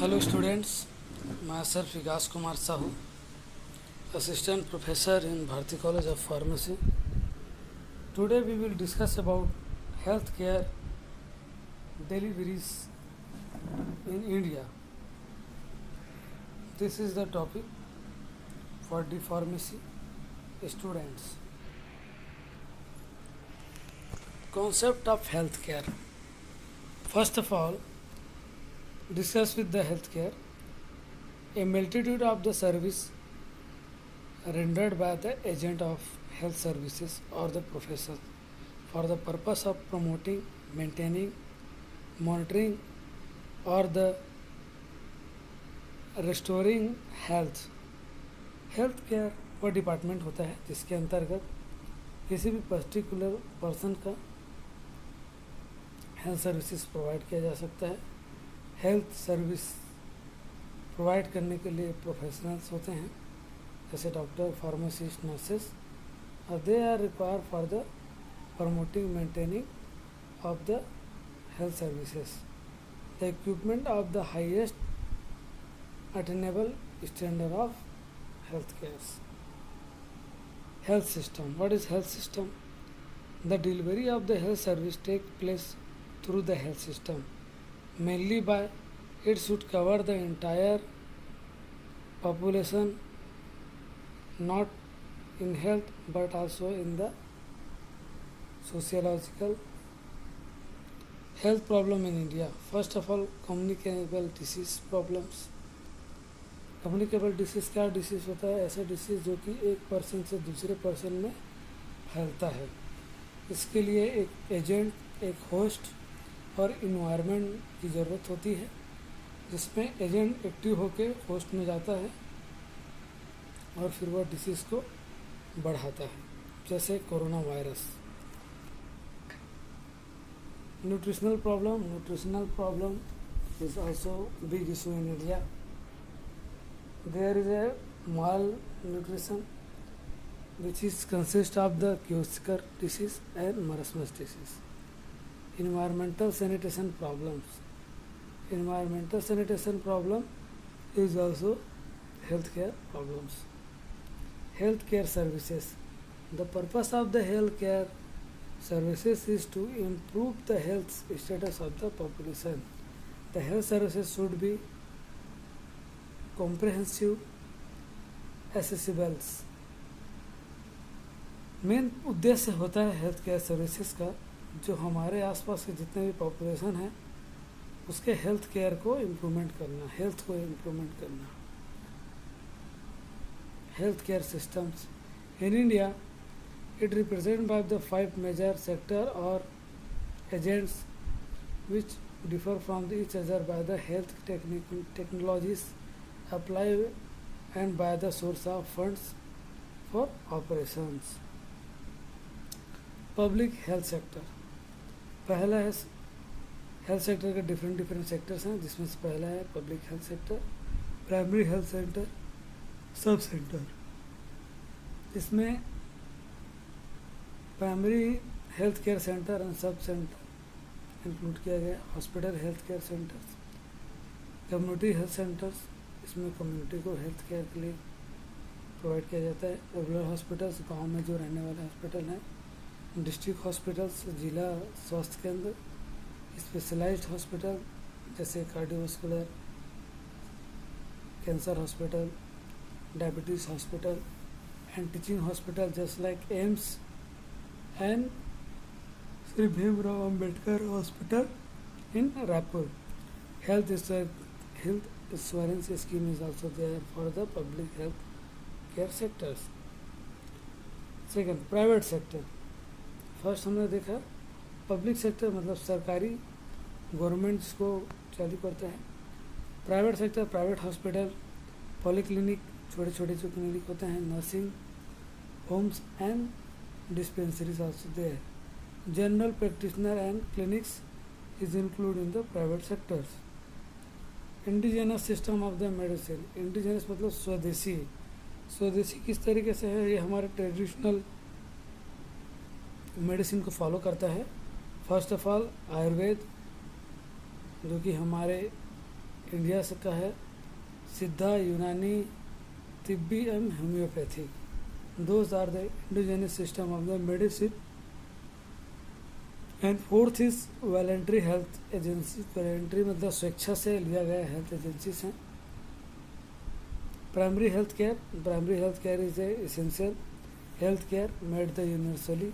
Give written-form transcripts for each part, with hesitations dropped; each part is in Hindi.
Hello students, myself Vikas Kumar Sahu, Assistant Professor in Bharati College of Pharmacy. Today we will discuss about healthcare deliveries in India. This is the topic for the pharmacy students. Concept of healthcare. First of all, discuss with the healthcare a multitude of the service rendered by the agent of health services or the profession for the purpose of promoting, maintaining, monitoring or the restoring health. Health care वह डिपार्टमेंट होता है जिसके अंतर्गत किसी भी पर्टिकुलर पर्सन का हेल्थ सर्विसेज प्रोवाइड किया जा सकता है. हेल्थ सर्विस प्रोवाइड करने के लिए प्रोफेशनल्स होते हैं जैसे डॉक्टर, फार्मासिस्ट, नर्सेस, और they are require for the promoting, maintaining of the health services, the equipment of the highest attainable standard of health cares. Health system. What is health system? The delivery of the health service take place through the health system. Mainly by it should cover the entire population, not in health but also in the sociological health problem in India. First of all, communicable disease problems. Communicable disease क्या डिसीज़ होता है? ऐसा डिसीज़ जो कि एक पर्सन से दूसरे पर्सन में फैलता है. इसके लिए एक एजेंट, एक होस्ट और इन्वायरमेंट की ज़रूरत होती है जिसमें एजेंट एक्टिव होकर होस्ट में जाता है और फिर वह डिसीज़ को बढ़ाता है, जैसे corona virus. Nutritional problem is also big issue in India. There is a malnutrition which is consist of the Kwashiorkor disease and marasmus disease. Environmental sanitation problem is also healthcare problems. Healthcare services. The purpose of the healthcare services is to improve the health status of the population. The health services should be comprehensive, accessible. Main उद्देश्य होता है हेल्थ केयर सर्विसेज का जो हमारे आसपास के जितने भी पॉपुलेशन है उसके हेल्थ केयर को इम्प्रूवमेंट करना, हेल्थ को इम्प्रूवमेंट करना. Health care systems in India it represent by the 5 major sector और agents which differ from each other by the health technologies apply and by the source of funds for operations. Public health sector. पहला है हेल्थ सेक्टर के डिफरेंट सेक्टर्स हैं जिसमें से पहला है public health sector, primary health centre, sub centre. इसमें primary health care centre and sub centre include किया गया. Hospital health care centres, community health centres, इसमें कम्युनिटी को हेल्थ केयर के लिए प्रोवाइड किया जाता है. रेगुलर हॉस्पिटल्स, गांव में जो रहने वाले हॉस्पिटल हैं, डिस्ट्रिक्ट हॉस्पिटल्स, जिला स्वास्थ्य केंद्र, स्पेशलाइज्ड हॉस्पिटल जैसे cardiovascular, cancer hospital, diabetes hospital and teaching hospital just like AIIMS and Shri Bhimrao Ambedkar hospital in Raipur. Health insurance scheme is also there for the public health care sectors. Second, private sector. First हमने देखा पब्लिक सेक्टर मतलब सरकारी गवर्नमेंट जिसको चालू करता है. Private sector, private hospital, polyclinic, छोटे छोटे जो क्लिनिक होते हैं, nursing homes and dispensaries also there. General practitioner and clinics is include in the private sectors. Indigenous system of the medicine. Indigenous मतलब स्वदेशी. स्वदेशी किस तरीके से है? ये हमारे ट्रेडिशनल मेडिसिन को फॉलो करता है. फर्स्ट ऑफ ऑल आयुर्वेद जो कि हमारे इंडिया से का है Siddha, Unani, Tibbi and homeopathic. Those are the indigenous system of the medicine. And fourth is voluntary health agency. Voluntary मतलब स्वेच्छा से लिया गया हेल्थ एजेंसीज हैं. Primary health care. Primary health care is a essential health care made the universally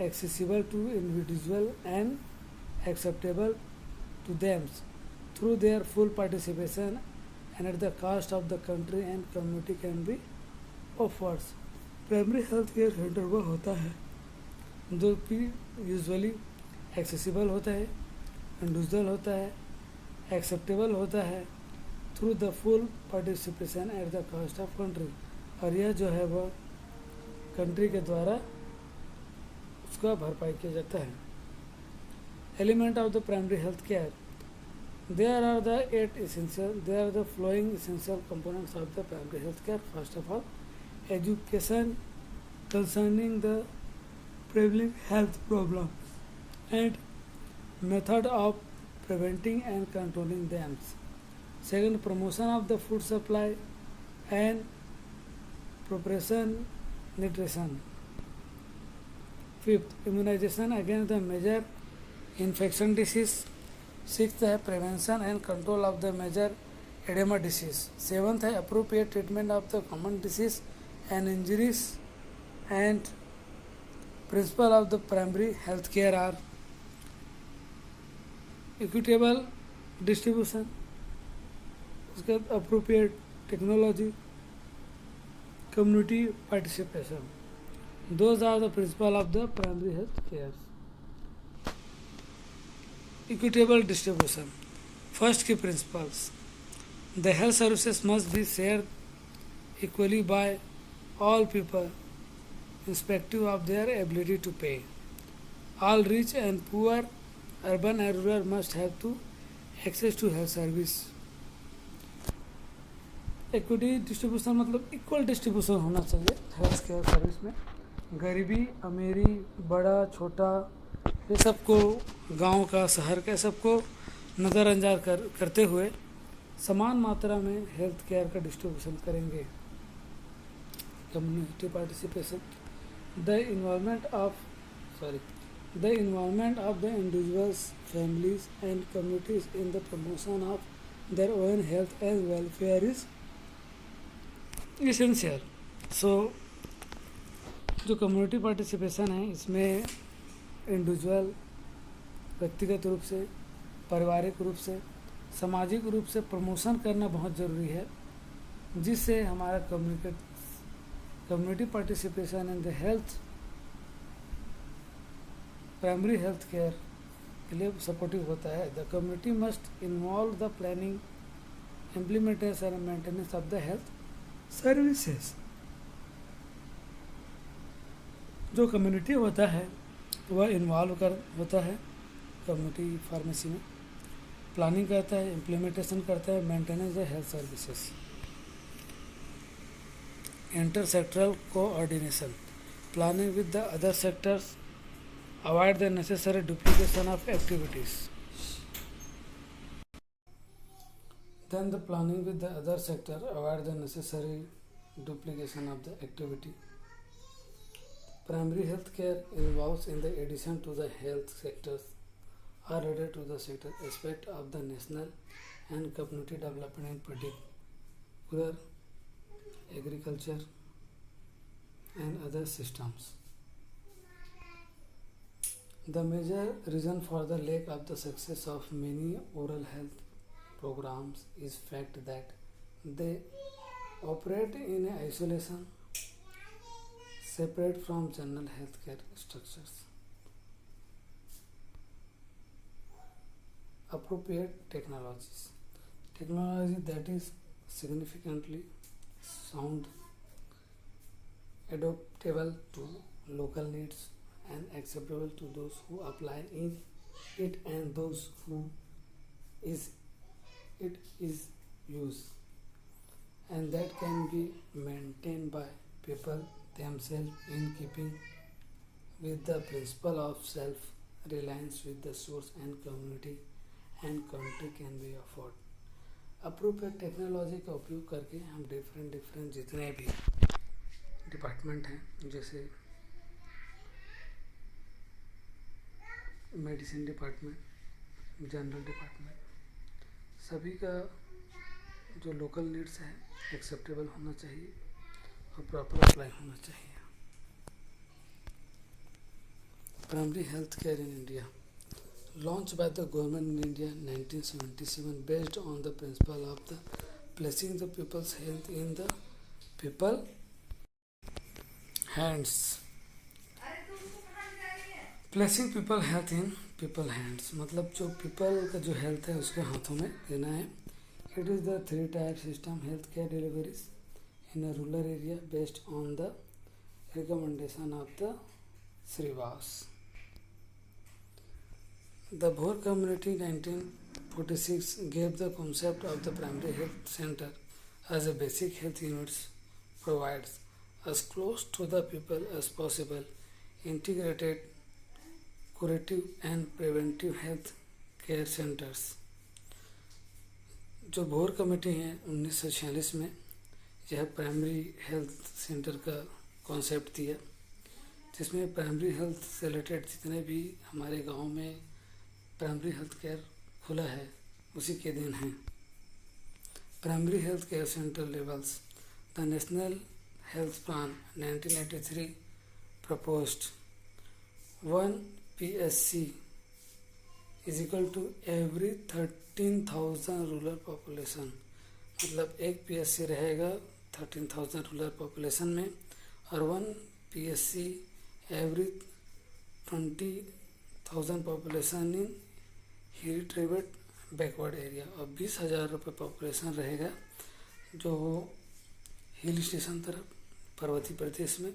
accessible to individual and acceptable to them through their full participation and at the cost of the country and community can be offered. Primary health care centre वो होता है जो कि यूजुअली एक्सेसिबल होता है, इंडिविजुअल होता है, एक्सेप्टेबल होता है through the full participation at the cost of country. और यह जो है वह कंट्री के द्वारा उसका भरपाई किया जाता है. Element of the primary health care. There are the 8 essential. There are the following essential components of the primary health care. First of all, education concerning the prevailing health problems and method of preventing and controlling them. Second, promotion of the food supply and preparation nutrition. Fifth, immunization against the major infection disease. Sixth है prevention and control of the major edema disease. Seventh है appropriate treatment of the common disease and injuries. And principle of the primary health care are equitable distribution, उसके बाद appropriate technology, community participation. Those are the principle of the primary health care. Equitable distribution. First key principles. The health services must be shared equally by all people, irrespective of their ability to pay. All rich and poor, urban and rural must have to access to health service. Equity distribution मतलब इक्वल डिस्ट्रीब्यूशन होना चाहिए हेल्थ केयर सर्विस में. गरीबी, अमीरी, बड़ा छोटा, ये सबको, गांव का, शहर का, सबको नज़रअंदाज करते हुए समान मात्रा में हेल्थ केयर का डिस्ट्रीब्यूशन करेंगे. Community participation. The involvement of the individuals, families and communities in the promotion of their own health and welfare is essential. So जो कम्युनिटी पार्टिसिपेशन है इसमें इंडिविजुअल, व्यक्तिगत रूप से, पारिवारिक रूप से, सामाजिक रूप से प्रमोशन करना बहुत ज़रूरी है, जिससे हमारा community participation in the health, primary health care के लिए सपोर्टिव होता है. The community must involve the planning, implementation and maintenance of the health services. जो कम्युनिटी होता है वह इन्वॉल्व होता है कम्युनिटी फार्मेसी में, प्लानिंग करता है, इम्प्लीमेंटेशन करता है, maintenance the health services. Intersectoral coordination. Planning with the other sectors, avoid the necessary duplication of activities. Then the planning with the other sector, avoid the necessary duplication of the activity. Primary health care involves, in the addition to the health sectors, are related to the sector aspect of the national and community development, in particular agriculture and other systems. The major reason for the lack of the success of many oral health programs is fact that they operate in isolation, separate from general healthcare structures. Appropriate technologies. Technology that is significantly sound, adaptable to local needs and acceptable to those who apply in it and those who it is used, and that can be maintained by people themselves in keeping with the principle of self-reliance with the source and community and country can be afforded. Appropriate technology का उपयोग करके हम डिफरेंट जितने भी डिपार्टमेंट हैं, जैसे मेडिसिन डिपार्टमेंट, जनरल डिपार्टमेंट, सभी का जो लोकल नीड्स है एक्सेप्टेबल होना चाहिए और प्रॉपर अप्लाई होना चाहिए। Primary health care in India, launched by the government in India in 1977, based on the principle of the placing the people's health in the people hands. Placing people health in people hands, मतलब जो पीपल का जो हेल्थ है उसके हाथों में देना है। It is the 3 tier system health care deliveries in a rural area based on the recommendation of the Shrivas. The Bhor community 1946 gave the concept of the primary health center as a basic health unit provides as close to the people as possible integrated curative and preventive health care centers। जो भोर कमेटी है 1946 में यह प्राइमरी हेल्थ सेंटर का कॉन्सेप्ट दिया, जिसमें प्राइमरी हेल्थ से रिलेटेड जितने भी हमारे गांव में प्राइमरी हेल्थ केयर खुला है उसी के दिन हैं। Primary health care centre levels, the national health plan 1983 proposed 1 PSC is equal to every 13,000 rural population, मतलब 1 PSC रहेगा 13,000 रूरल पॉपुलेशन में और 1 PSC every 20,000 population in hill tribal backward area, और 20,000 रुपये पॉपुलेशन रहेगा जो हिल स्टेशन तरफ पर्वतीय प्रदेश में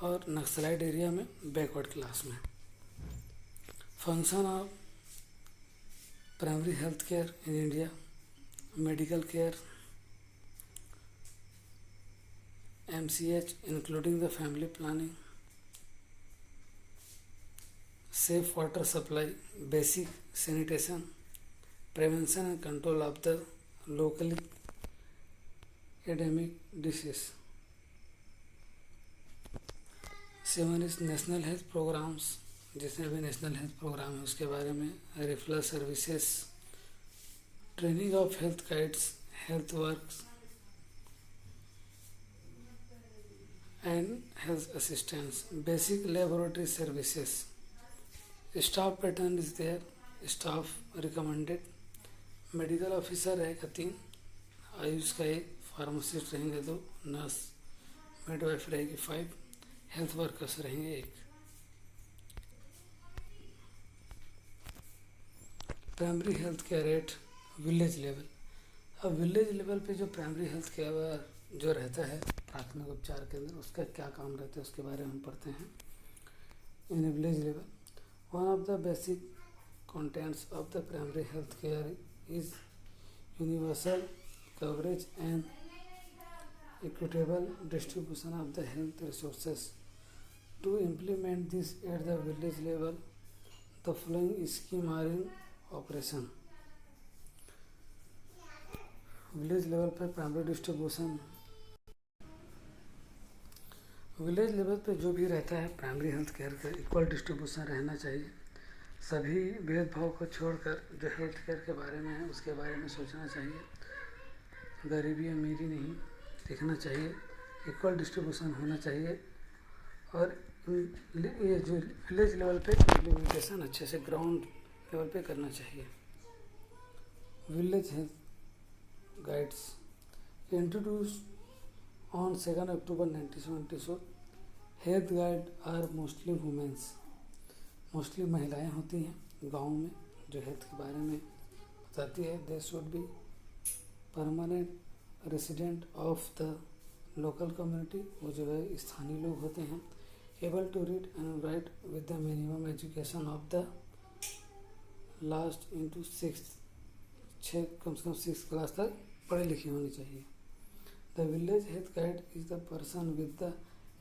और नक्सलाइट एरिया में बैकवर्ड क्लास में। Function of primary health care in India, medical care, MCH including the family planning, safe water supply, basic sanitation, prevention and control of the locally endemic disease। 7 is national health programs, जितने भी नेशनल हेल्थ प्रोग्राम है उसके बारे में, referral services, training of health guides, health works and health assistants, basic laboratory services, staff pattern is there, staff recommended, medical officer रहेगा 3, आयुष का 1, फार्मासिस्ट रहेंगे 2, नर्स मिडवाइफ रहेगी 5, हेल्थ वर्कर्स रहेंगे 1। Primary health care at village level, अब विलेज लेवल पे जो प्राइमरी हेल्थ केयर जो रहता है प्राथमिक उपचार केंद्र, उसका क्या काम रहता है उसके बारे में हम पढ़ते हैं। In village level, one of the basic contents of the primary health care is universal coverage and equitable distribution of the health resources. To implement this at the village level, the following schemes are in operation. Village level पे प्राइमरी डिस्ट्रीब्यूशन, विलेज लेवल पे जो भी रहता है प्राइमरी हेल्थ केयर का इक्वल डिस्ट्रीब्यूशन रहना चाहिए। सभी भेदभाव को छोड़कर जो हेल्थ केयर के बारे में है उसके बारे में सोचना चाहिए। गरीबी अमीरी नहीं देखना चाहिए, इक्वल डिस्ट्रीब्यूशन होना चाहिए और ये जो विलेज लेवल पे इम्प्लीमेंटेशन अच्छे से ग्राउंड लेवल पे करना चाहिए। Village health guides introduce on 2 October 1974, health guide are mostly womens, mostly महिलाएं होती हैं गांव में जो हेल्थ के बारे में बताती है। They should be permanent resident of the local community, वो जो है स्थानीय लोग होते हैं। Able to read and write with the minimum education of the last into 6, कम से कम 6 क्लास तक पढ़े लिखे होनी चाहिए। The village health guide is the person with the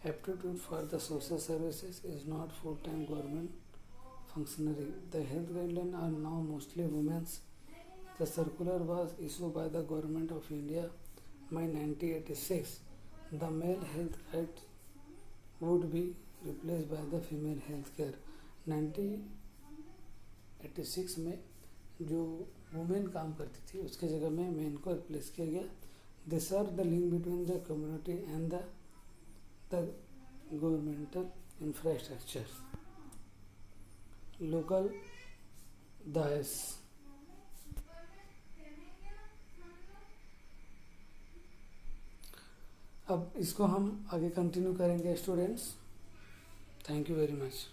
aptitude for the social services, is not full-time government functionary. The health guidelines are now mostly women's. The circular was issued by the Government of India May 1986. The male health rights would be replaced by the female health care. 1986 में जो वुमेन काम करती थी उसके जगह में मेन को रिप्लेस किया गया. These are the link between the community and the governmental infrastructure. Local दायस. अब इसको हम आगे कंटिन्यू करेंगे students. Thank you very much.